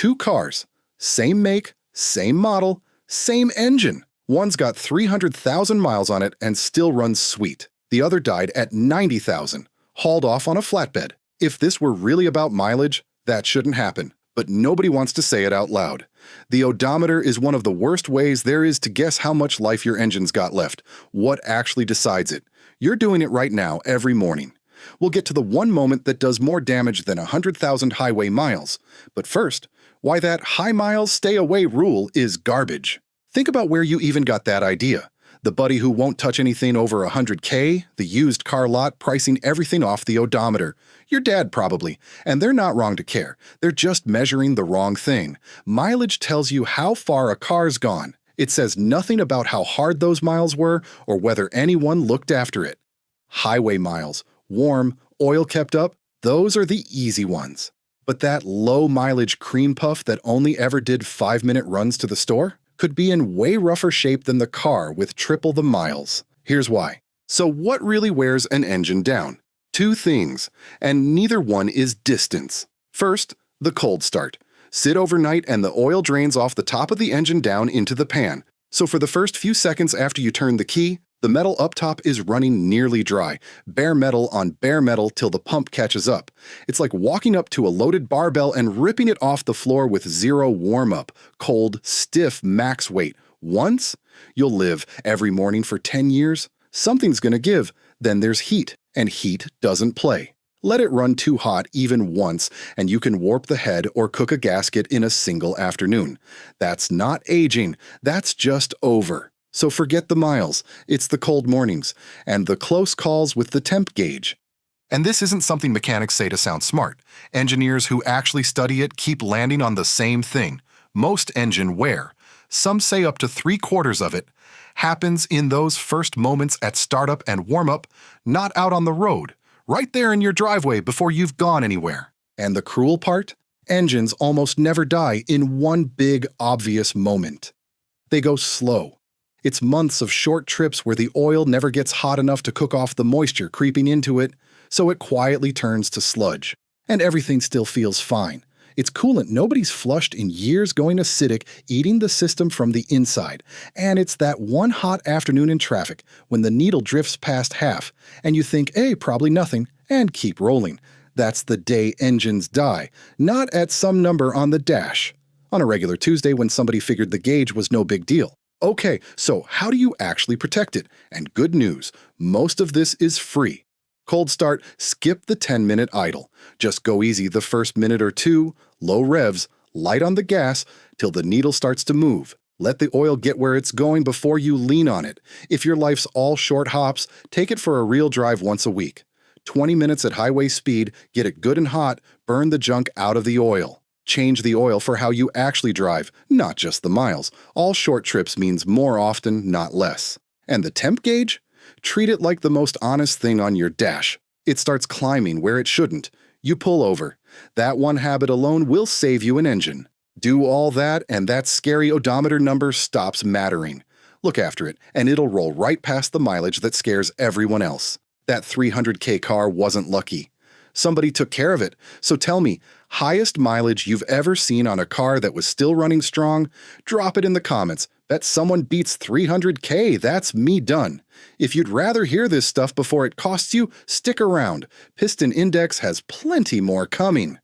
Two cars, same make, same model, same engine. One's got 300,000 miles on it and still runs sweet. The other died at 90,000, hauled off on a flatbed. If this were really about mileage, that shouldn't happen, but nobody wants to say it out loud. The odometer is one of the worst ways there is to guess how much life your engine's got left. What actually decides it? You're doing it right now, every morning. We'll get to the one moment that does more damage than 100,000 highway miles. But first, why that high miles stay away rule is garbage. Think about where you even got that idea. The buddy who won't touch anything over 100K, the used car lot pricing everything off the odometer. Your dad probably, and they're not wrong to care. They're just measuring the wrong thing. Mileage tells you how far a car's gone. It says nothing about how hard those miles were or whether anyone looked after it. Highway miles, warm, oil kept up, those are the easy ones. But that low mileage cream puff that only ever did 5-minute runs to the store could be in way rougher shape than the car with triple the miles. Here's why. So what really wears an engine down? Two things, and neither one is distance. First, the cold start. Sit overnight and the oil drains off the top of the engine down into the pan. So for the first few seconds after you turn the key, the metal up top is running nearly dry, bare metal on bare metal till the pump catches up. It's like walking up to a loaded barbell and ripping it off the floor with zero warm-up, cold, stiff max weight. Once, you'll live every morning for 10 years. Something's gonna give. Then there's heat, and heat doesn't play. Let it run too hot even once, and you can warp the head or cook a gasket in a single afternoon. That's not aging, that's just over. So forget the miles, it's the cold mornings, and the close calls with the temp gauge. And this isn't something mechanics say to sound smart. Engineers who actually study it keep landing on the same thing. Most engine wear, some say up to 3/4 of it, happens in those first moments at startup and warm-up, not out on the road, right there in your driveway before you've gone anywhere. And the cruel part? Engines almost never die in one big, obvious moment. They go slow. It's months of short trips where the oil never gets hot enough to cook off the moisture creeping into it, so it quietly turns to sludge. And everything still feels fine. It's coolant nobody's flushed in years going acidic, eating the system from the inside. And it's that one hot afternoon in traffic when the needle drifts past half, and you think, hey, probably nothing, and keep rolling. That's the day engines die, not at some number on the dash. On a regular Tuesday when somebody figured the gauge was no big deal. Okay, so how do you actually protect it? And good news, most of this is free. Cold start, skip the 10-minute idle. Just go easy the first minute or two, low revs, light on the gas, till the needle starts to move. Let the oil get where it's going before you lean on it. If your life's all short hops, take it for a real drive once a week. 20 minutes at highway speed, get it good and hot, burn the junk out of the oil. Change the oil for how you actually drive, not just the miles. All short trips means more often, not less. And the temp gauge? Treat it like the most honest thing on your dash. It starts climbing where it shouldn't. You pull over. That one habit alone will save you an engine. Do all that, and that scary odometer number stops mattering. Look after it, and it'll roll right past the mileage that scares everyone else. That 300K car wasn't lucky. Somebody took care of it. So tell me, highest mileage you've ever seen on a car that was still running strong? Drop it in the comments. Bet someone beats 300K, that's me done. If you'd rather hear this stuff before it costs you, stick around. Piston Index has plenty more coming.